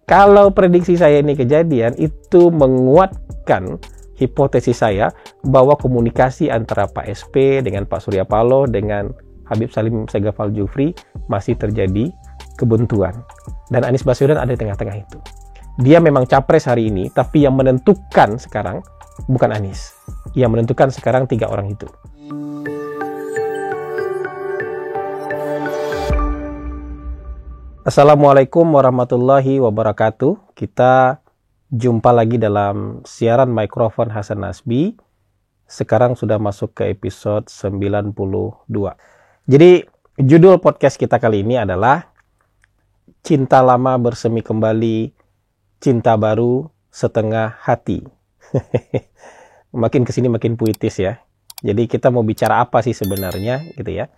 Kalau prediksi saya ini kejadian, itu menguatkan hipotesis saya bahwa komunikasi antara Pak SP dengan Pak Surya Paloh dengan Habib Salim Segaf Al-Jufri masih terjadi kebuntuan. Dan Anies Baswedan ada di tengah-tengah itu. Dia memang capres hari ini, tapi yang menentukan sekarang bukan Anies. Yang menentukan sekarang 3 orang itu. Assalamualaikum warahmatullahi wabarakatuh. Kita jumpa lagi dalam siaran mikrofon Hasan Nasbi. Sekarang sudah masuk ke episode 92. Jadi judul podcast kita kali ini adalah Cinta Lama Bersemi Kembali, Cinta Baru Setengah Hati. Makin kesini makin puitis ya. Jadi kita mau bicara apa sih sebenarnya gitu ya.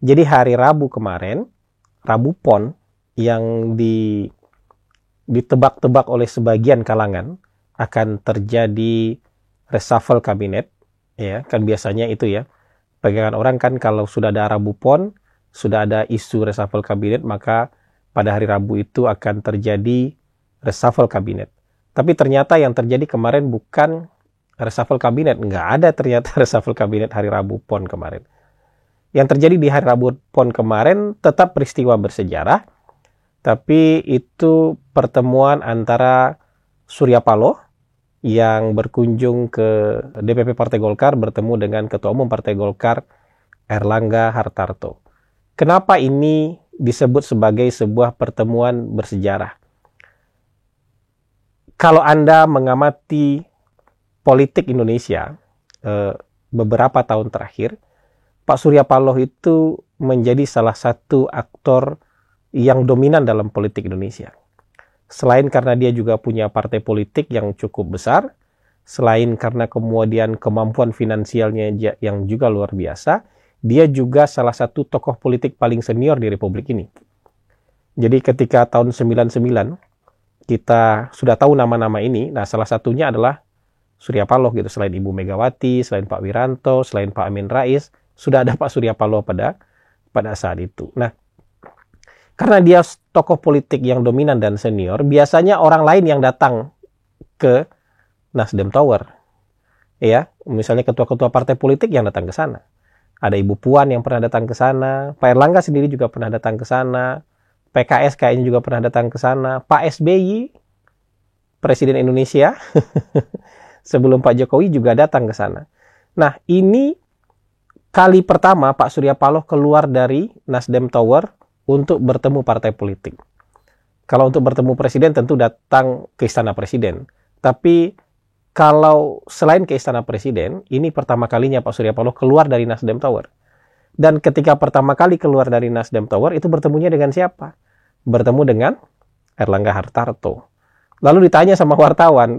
Jadi hari Rabu kemarin, Rabu Pon, yang ditebak-tebak oleh sebagian kalangan akan terjadi reshuffle kabinet, ya kan biasanya itu ya, pegangan orang kan kalau sudah ada Rabu Pon, sudah ada isu reshuffle kabinet, maka pada hari Rabu itu akan terjadi reshuffle kabinet. Tapi ternyata yang terjadi kemarin bukan reshuffle kabinet, nggak ada ternyata reshuffle kabinet hari Rabu Pon kemarin. Yang terjadi di hari Rabu Pon kemarin tetap peristiwa bersejarah, tapi itu pertemuan antara Surya Paloh yang berkunjung ke DPP Partai Golkar bertemu dengan Ketua Umum Partai Golkar Erlangga Hartarto. Kenapa ini disebut sebagai sebuah pertemuan bersejarah? Kalau Anda mengamati politik Indonesia beberapa tahun terakhir, Pak Surya Paloh itu menjadi salah satu aktor yang dominan dalam politik Indonesia. Selain karena dia juga punya partai politik yang cukup besar, selain karena kemudian kemampuan finansialnya yang juga luar biasa, dia juga salah satu tokoh politik paling senior di Republik ini. Jadi ketika tahun 99, kita sudah tahu nama-nama ini, nah salah satunya adalah Surya Paloh gitu. Selain Ibu Megawati, selain Pak Wiranto, selain Pak Amin Rais, sudah ada Pak Surya Paloh pada saat itu. Nah, karena dia tokoh politik yang dominan dan senior, biasanya orang lain yang datang ke Nasdem Tower. Ya, misalnya ketua-ketua partai politik yang datang ke sana. Ada Ibu Puan yang pernah datang ke sana, Pak Erlangga sendiri juga pernah datang ke sana, PKS kayaknya juga pernah datang ke sana, Pak SBY, Presiden Indonesia, sebelum Pak Jokowi juga datang ke sana. Nah, ini kali pertama Pak Surya Paloh keluar dari Nasdem Tower untuk bertemu partai politik. Kalau untuk bertemu presiden tentu datang ke Istana Presiden. Tapi kalau selain ke Istana Presiden, ini pertama kalinya Pak Surya Paloh keluar dari Nasdem Tower. Dan ketika pertama kali keluar dari Nasdem Tower, itu bertemunya dengan siapa? Bertemu dengan Erlangga Hartarto. Lalu ditanya sama wartawan,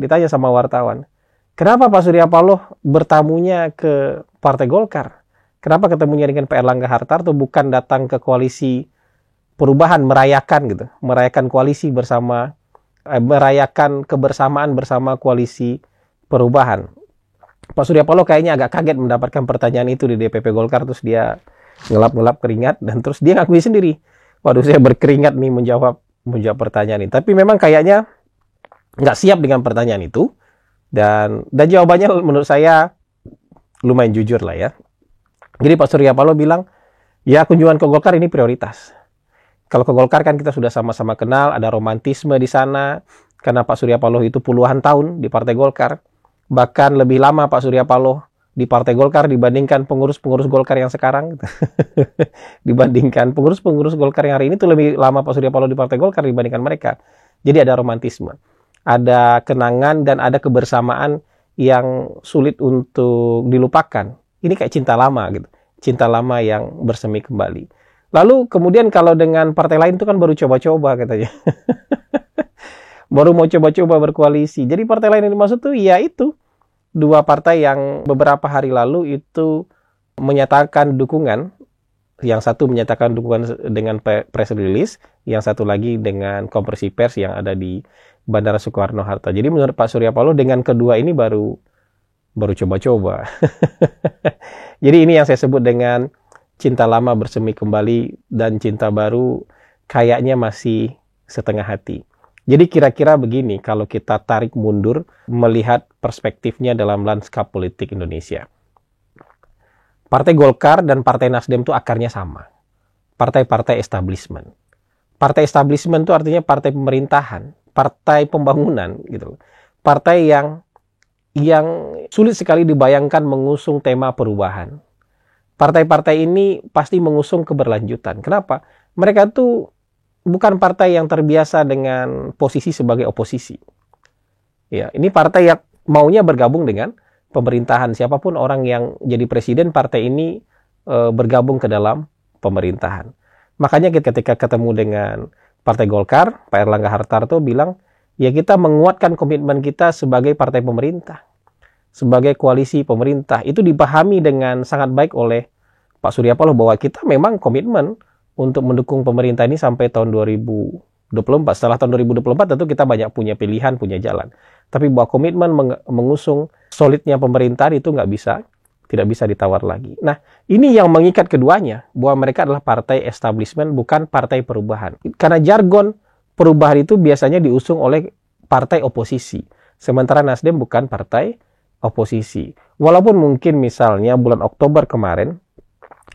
kenapa Pak Surya Paloh bertamunya ke Partai Golkar? Kenapa ketemunya dengan Pak Erlangga Hartarto, bukan datang ke koalisi perubahan, merayakan koalisi bersama, merayakan kebersamaan bersama koalisi perubahan. Pak Surya Paloh kayaknya agak kaget mendapatkan pertanyaan itu di DPP Golkar, terus dia ngelap-ngelap keringat, dan terus dia ngakui sendiri, waduh saya berkeringat nih menjawab pertanyaan ini. Tapi memang kayaknya nggak siap dengan pertanyaan itu, dan jawabannya menurut saya lumayan jujur lah ya. Jadi Pak Surya Paloh bilang, ya kunjungan ke Golkar ini prioritas. Kalau ke Golkar kan kita sudah sama-sama kenal, ada romantisme di sana, karena Pak Surya Paloh itu puluhan tahun di Partai Golkar. Bahkan lebih lama Pak Surya Paloh di Partai Golkar dibandingkan pengurus-pengurus Golkar yang sekarang. Dibandingkan pengurus-pengurus Golkar yang hari ini itu lebih lama Pak Surya Paloh di Partai Golkar dibandingkan mereka. Jadi ada romantisme, ada kenangan, dan ada kebersamaan yang sulit untuk dilupakan. Ini kayak cinta lama gitu. Cinta lama yang bersemi kembali. Lalu kemudian kalau dengan partai lain itu kan baru coba-coba katanya. Baru mau coba-coba berkoalisi. Jadi partai lain yang dimaksud tuh ya itu. 2 partai yang beberapa hari lalu itu menyatakan dukungan. Yang satu menyatakan dukungan dengan press release. Yang satu lagi dengan konferensi pers yang ada di Bandara Soekarno-Hatta. Jadi menurut Pak Surya Paloh dengan kedua ini baru coba-coba. Jadi ini yang saya sebut dengan cinta lama bersemi kembali dan cinta baru kayaknya masih setengah hati. Jadi kira-kira begini kalau kita tarik mundur melihat perspektifnya dalam lanskap politik Indonesia. Partai Golkar dan Partai Nasdem itu akarnya sama. Partai-partai establishment. Partai establishment itu artinya partai pemerintahan, partai pembangunan gitu. Partai yang sulit sekali dibayangkan mengusung tema perubahan. Partai-partai ini pasti mengusung keberlanjutan. Kenapa? Mereka tuh bukan partai yang terbiasa dengan posisi sebagai oposisi. Ya, ini partai yang maunya bergabung dengan pemerintahan. Siapapun orang yang jadi presiden, partai ini bergabung ke dalam pemerintahan. Makanya ketika ketemu dengan Partai Golkar, Pak Erlangga Hartarto bilang, ya kita menguatkan komitmen kita sebagai partai pemerintah, sebagai koalisi pemerintah. Itu dipahami dengan sangat baik oleh Pak Surya Paloh bahwa kita memang komitmen untuk mendukung pemerintah ini sampai tahun 2024. Setelah tahun 2024 tentu kita banyak punya pilihan, punya jalan. Tapi bahwa komitmen mengusung solidnya pemerintahan itu tidak bisa ditawar lagi. Nah, ini yang mengikat keduanya, bahwa mereka adalah partai establishment, bukan partai perubahan. Karena jargon perubahan itu biasanya diusung oleh partai oposisi. Sementara Nasdem bukan partai oposisi. Walaupun mungkin misalnya bulan Oktober kemarin,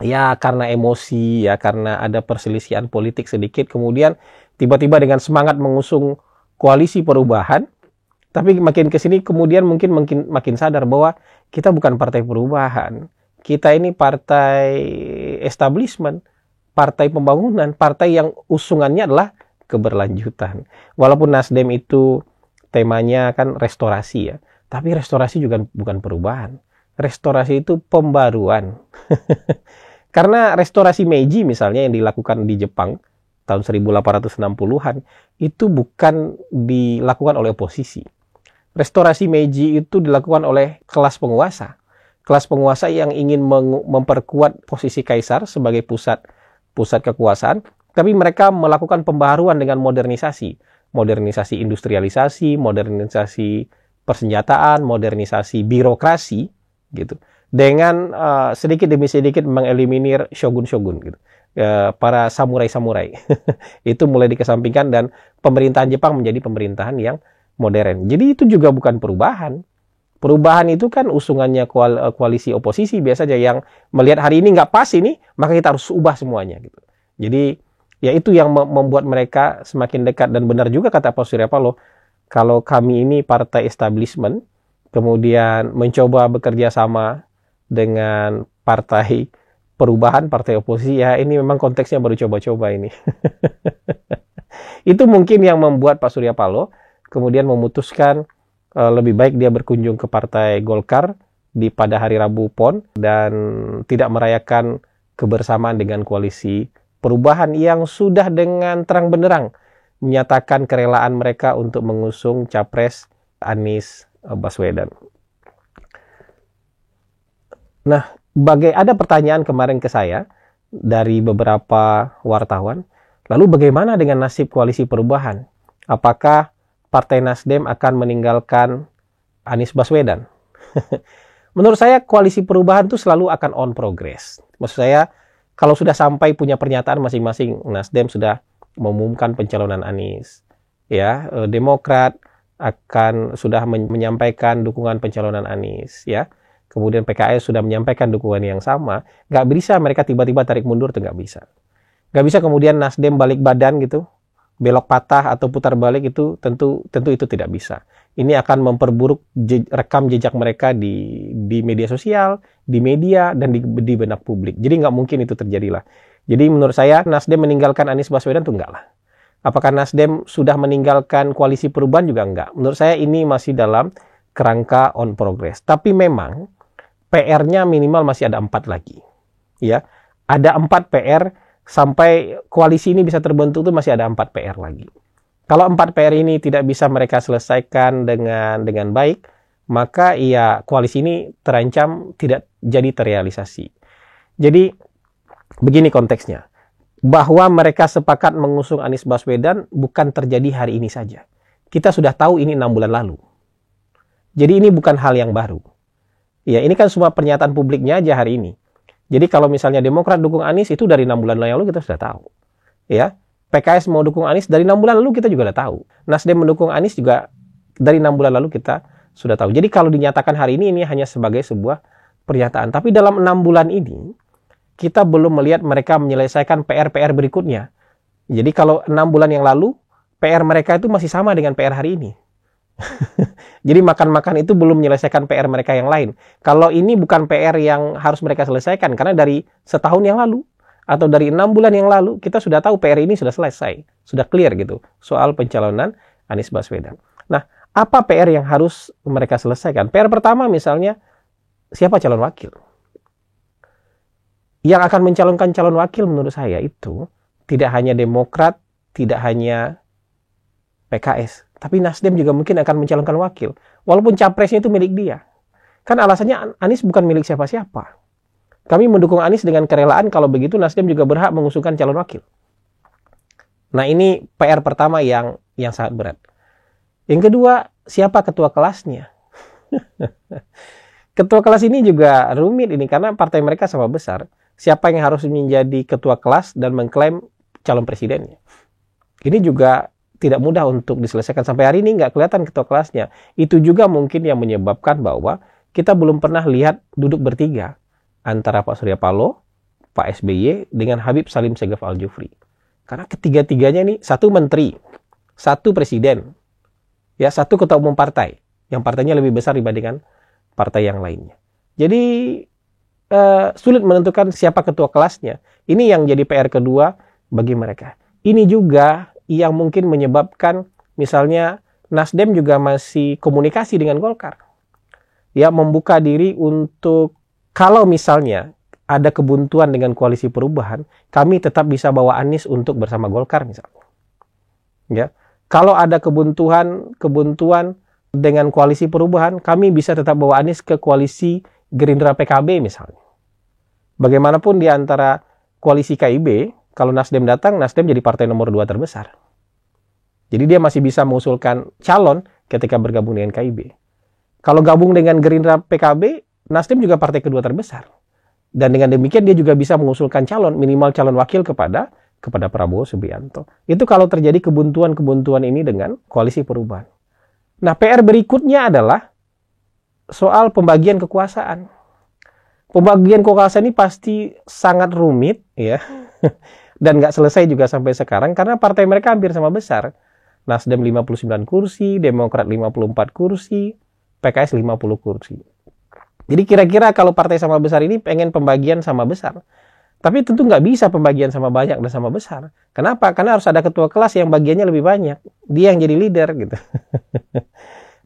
ya karena emosi, ya karena ada perselisihan politik sedikit, kemudian tiba-tiba dengan semangat mengusung koalisi perubahan, tapi makin ke sini kemudian mungkin makin sadar bahwa kita bukan partai perubahan. Kita ini partai establishment, partai pembangunan, partai yang usungannya adalah keberlanjutan. Walaupun Nasdem itu temanya kan restorasi ya, tapi restorasi juga bukan perubahan. Restorasi itu pembaruan. Karena restorasi Meiji misalnya yang dilakukan di Jepang tahun 1860-an itu bukan dilakukan oleh oposisi. Restorasi Meiji itu dilakukan oleh kelas penguasa. Kelas penguasa yang ingin memperkuat posisi kaisar sebagai pusat kekuasaan, tapi mereka melakukan pembaharuan dengan modernisasi. Modernisasi industrialisasi, modernisasi persenjataan, modernisasi birokrasi gitu. Dengan sedikit demi sedikit mengeliminir shogun-shogun gitu. Para samurai-samurai. Itu mulai dikesampingkan dan pemerintahan Jepang menjadi pemerintahan yang modern. Jadi itu juga bukan perubahan. Perubahan itu kan usungannya koalisi oposisi biasanya yang melihat hari ini nggak pas ini, maka kita harus ubah semuanya gitu. Jadi ya itu yang membuat mereka semakin dekat. Dan benar juga kata Pak Surya Paloh, kalau kami ini partai establishment, kemudian mencoba bekerja sama dengan partai perubahan, partai oposisi, ya ini memang konteksnya baru coba-coba ini. Itu mungkin yang membuat Pak Surya Paloh kemudian memutuskan lebih baik dia berkunjung ke Partai Golkar pada hari Rabu PON dan tidak merayakan kebersamaan dengan koalisi perubahan yang sudah dengan terang benderang menyatakan kerelaan mereka untuk mengusung Capres Anies Baswedan. Nah, ada pertanyaan kemarin ke saya dari beberapa wartawan, lalu bagaimana dengan nasib koalisi perubahan? Apakah Partai Nasdem akan meninggalkan Anies Baswedan? Menurut saya koalisi perubahan itu selalu akan on progress. Maksud saya kalau sudah sampai punya pernyataan masing-masing, Nasdem sudah mengumumkan pencalonan Anies, ya Demokrat sudah menyampaikan dukungan pencalonan Anies, ya. Kemudian PKS sudah menyampaikan dukungan yang sama. Nggak bisa mereka tiba-tiba tarik mundur, itu nggak bisa. Nggak bisa kemudian Nasdem balik badan gitu, belok patah atau putar balik, itu tentu itu tidak bisa. Ini akan memperburuk rekam jejak mereka di media sosial, di media, dan di benak publik. Jadi nggak mungkin itu terjadi lah. Jadi menurut saya Nasdem meninggalkan Anies Baswedan itu enggak lah. Apakah Nasdem sudah meninggalkan koalisi perubahan juga enggak. Menurut saya ini masih dalam kerangka on progress. Tapi memang PR-nya minimal masih ada 4 lagi. Ya, ada 4 PR. Sampai koalisi ini bisa terbentuk itu masih ada 4 PR lagi. Kalau 4 PR ini tidak bisa mereka selesaikan dengan baik, maka ya koalisi ini terancam tidak jadi terrealisasi. Jadi begini konteksnya, bahwa mereka sepakat mengusung Anies Baswedan bukan terjadi hari ini saja. Kita sudah tahu ini 6 bulan lalu. Jadi ini bukan hal yang baru. Ya, ini kan semua pernyataan publiknya aja hari ini. Jadi kalau misalnya Demokrat dukung Anies itu dari 6 bulan lalu kita sudah tahu. Ya, PKS mau dukung Anies dari 6 bulan lalu kita juga udah tahu. Nasdem mendukung Anies juga dari 6 bulan lalu kita sudah tahu. Jadi kalau dinyatakan hari ini hanya sebagai sebuah pernyataan. Tapi dalam 6 bulan ini, kita belum melihat mereka menyelesaikan PR-PR berikutnya. Jadi kalau 6 bulan yang lalu, PR mereka itu masih sama dengan PR hari ini. Jadi makan-makan itu belum menyelesaikan PR mereka yang lain. Kalau ini bukan PR yang harus mereka selesaikan, karena dari setahun yang lalu, atau dari 6 bulan yang lalu, kita sudah tahu PR ini sudah selesai. Sudah clear gitu, soal pencalonan Anies Baswedan. Nah, apa PR yang harus mereka selesaikan? PR pertama misalnya, siapa calon wakil? Yang akan mencalonkan calon wakil menurut saya itu tidak hanya Demokrat, tidak hanya PKS, tapi Nasdem juga mungkin akan mencalonkan wakil. Walaupun capresnya itu milik dia. Kan alasannya Anies bukan milik siapa-siapa. Kami mendukung Anies dengan kerelaan, kalau begitu Nasdem juga berhak mengusulkan calon wakil. Nah, ini PR pertama yang sangat berat. Yang kedua, siapa ketua kelasnya? Ketua kelas ini juga rumit ini karena partai mereka sama besar. Siapa yang harus menjadi ketua kelas dan mengklaim calon presidennya? Ini juga tidak mudah untuk diselesaikan. Sampai hari ini nggak kelihatan ketua kelasnya. Itu juga mungkin yang menyebabkan bahwa kita belum pernah lihat duduk bertiga antara Pak Surya Paloh, Pak SBY dengan Habib Salim Segaf Al-Jufri. Karena ketiga-tiganya ini satu menteri, satu presiden, ya satu ketua umum partai yang partainya lebih besar dibandingkan partai yang lainnya. Jadi sulit menentukan siapa ketua kelasnya. Ini yang jadi PR kedua bagi mereka. Ini juga yang mungkin menyebabkan misalnya Nasdem juga masih komunikasi dengan Golkar. Ya, membuka diri untuk kalau misalnya ada kebuntuan dengan koalisi perubahan, kami tetap bisa bawa Anies untuk bersama Golkar misalnya. Ya. Kalau ada kebuntuan dengan koalisi perubahan, kami bisa tetap bawa Anies ke koalisi Gerindra PKB misalnya. Bagaimanapun di antara koalisi KIB, kalau Nasdem datang, Nasdem jadi partai nomor 2 terbesar. Jadi dia masih bisa mengusulkan calon ketika bergabung dengan KIB. Kalau gabung dengan Gerindra PKB, Nasdem juga partai kedua terbesar. Dan dengan demikian dia juga bisa mengusulkan calon, minimal calon wakil kepada Prabowo Subianto. Itu kalau terjadi kebuntuan-kebuntuan ini dengan koalisi perubahan. Nah, PR berikutnya adalah soal pembagian kekuasaan. Pembagian kekuasaan ini pasti sangat rumit, ya, dan nggak selesai juga sampai sekarang karena partai mereka hampir sama besar. Nasdem 59 kursi, Demokrat 54 kursi, PKS 50 kursi. Jadi kira-kira kalau partai sama besar ini pengen pembagian sama besar. Tapi tentu nggak bisa pembagian sama banyak dan sama besar. Kenapa? Karena harus ada ketua kelas yang bagiannya lebih banyak. Dia yang jadi leader gitu.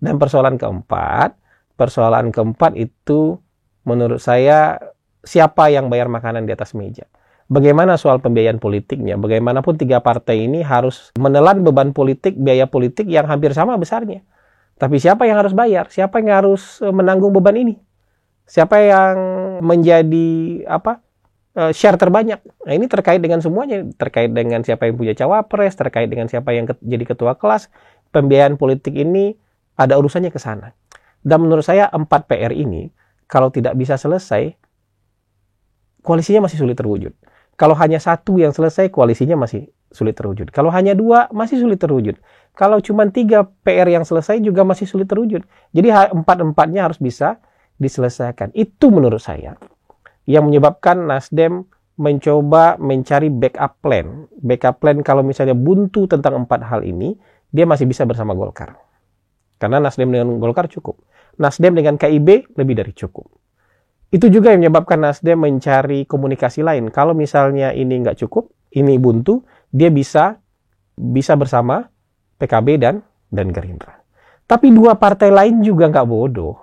Dan persoalan keempat itu menurut saya siapa yang bayar makanan di atas meja. Bagaimana soal pembiayaan politiknya? Bagaimanapun tiga partai ini harus menelan beban politik, biaya politik yang hampir sama besarnya. Tapi siapa yang harus bayar? Siapa yang harus menanggung beban ini? Siapa yang menjadi share terbanyak? Nah, ini terkait dengan semuanya, terkait dengan siapa yang punya cawapres, terkait dengan siapa yang jadi ketua kelas. Pembiayaan politik ini ada urusannya ke sana. Dan menurut saya 4 PR ini kalau tidak bisa selesai, koalisinya masih sulit terwujud. Kalau hanya satu yang selesai, koalisinya masih sulit terwujud. Kalau hanya 2, masih sulit terwujud. Kalau cuma 3 PR yang selesai juga masih sulit terwujud. Jadi 4-4-nya harus bisa diselesaikan. Itu menurut saya yang menyebabkan Nasdem mencoba mencari backup plan. Backup plan kalau misalnya buntu tentang 4 hal ini, dia masih bisa bersama Golkar. Karena Nasdem dengan Golkar cukup. Nasdem dengan KIB lebih dari cukup. Itu juga yang menyebabkan Nasdem mencari komunikasi lain. Kalau misalnya ini nggak cukup, ini buntu, dia bisa bersama PKB dan Gerindra. Tapi 2 partai lain juga nggak bodoh.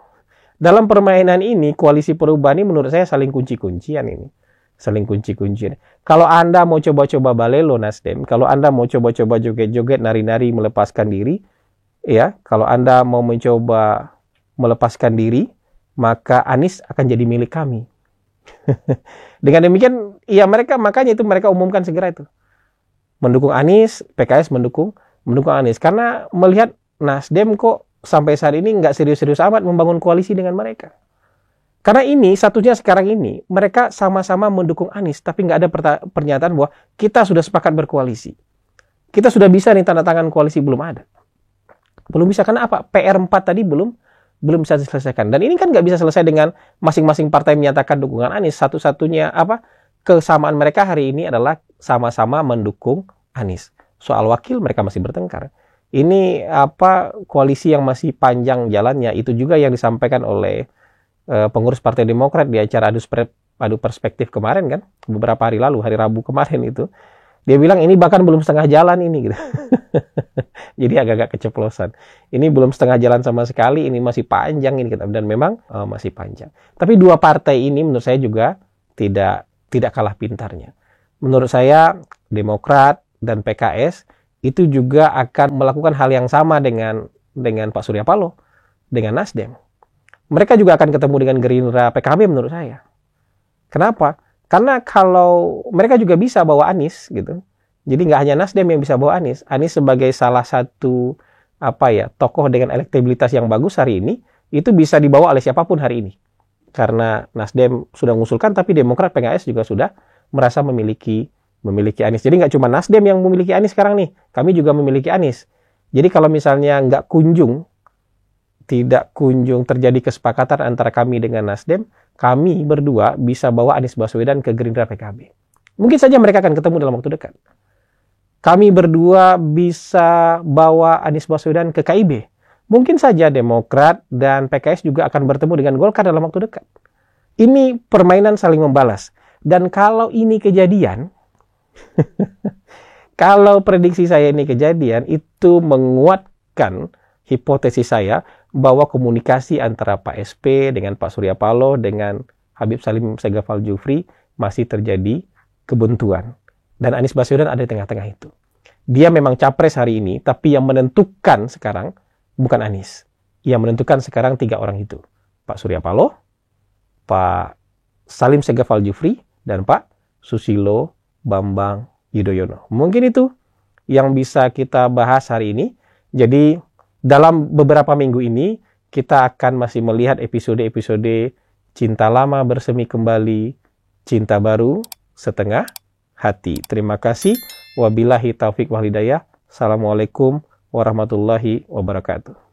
Dalam permainan ini, koalisi perubahan ini menurut saya saling kunci-kuncian ini. Saling kunci-kuncian. Kalau Anda mau coba-coba balelo Nasdem, kalau Anda mau coba-coba joget-joget, nari-nari, melepaskan diri, ya, kalau Anda mau mencoba melepaskan diri, maka Anies akan jadi milik kami. Dengan demikian, ya makanya mereka umumkan segera itu. Mendukung Anies, PKS mendukung Anies. Karena melihat Nasdem kok sampai saat ini nggak serius-serius amat membangun koalisi dengan mereka. Karena ini, satunya sekarang ini, mereka sama-sama mendukung Anies, tapi nggak ada pernyataan bahwa kita sudah sepakat berkoalisi. Kita sudah bisa nih tanda tangan koalisi, belum ada. Belum bisa, karena apa? PR4 tadi belum bisa diselesaikan. Dan ini kan nggak bisa selesai dengan masing-masing partai menyatakan dukungan Anies. Satu-satunya kesamaan mereka hari ini adalah sama-sama mendukung Anies. Soal wakil mereka masih bertengkar. Ini koalisi yang masih panjang jalannya. Itu juga yang disampaikan oleh pengurus Partai Demokrat di acara adu perspektif kemarin kan, beberapa hari lalu, hari Rabu kemarin itu. Dia bilang ini bahkan belum setengah jalan ini gitu. Jadi agak-agak keceplosan. Ini belum setengah jalan sama sekali, ini masih panjang ini, dan memang masih panjang. Tapi dua partai ini menurut saya juga tidak kalah pintarnya. Menurut saya Demokrat dan PKS itu juga akan melakukan hal yang sama dengan Pak Surya Paloh, dengan Nasdem. Mereka juga akan ketemu dengan Gerindra, PKB menurut saya. Kenapa? Karena kalau mereka juga bisa bawa Anies gitu. Jadi nggak hanya Nasdem yang bisa bawa Anies. Anies sebagai salah satu tokoh dengan elektabilitas yang bagus hari ini, itu bisa dibawa oleh siapapun hari ini. Karena Nasdem sudah mengusulkan, tapi Demokrat, PKS juga sudah merasa memiliki Anies. Jadi nggak cuma Nasdem yang memiliki Anies sekarang nih, kami juga memiliki Anies. Jadi kalau misalnya tidak kunjung terjadi kesepakatan antara kami dengan Nasdem, kami berdua bisa bawa Anies Baswedan ke Gerindra, PKB. Mungkin saja mereka akan ketemu dalam waktu dekat. Kami berdua bisa bawa Anies Baswedan ke KIB. Mungkin saja Demokrat dan PKS juga akan bertemu dengan Golkar dalam waktu dekat. Ini permainan saling membalas. Dan kalau ini kejadian, kalau prediksi saya ini kejadian, itu menguatkan hipotesis saya bahwa komunikasi antara Pak SP dengan Pak Surya Paloh dengan Habib Salim Segaf Al-Jufri masih terjadi kebuntuan. Dan Anies Baswedan ada di tengah-tengah itu. Dia memang capres hari ini, tapi yang menentukan sekarang bukan Anies. Yang menentukan sekarang 3 orang itu. Pak Surya Paloh, Pak Salim Segaf Al-Jufri, dan Pak Susilo Bambang Yudhoyono. Mungkin itu yang bisa kita bahas hari ini. Jadi dalam beberapa minggu ini, kita akan masih melihat episode-episode Cinta Lama Bersemi Kembali, Cinta Baru Setengah Hati. Terima kasih. Wabillahi taufiq wal hidayah. Assalamualaikum warahmatullahi wabarakatuh.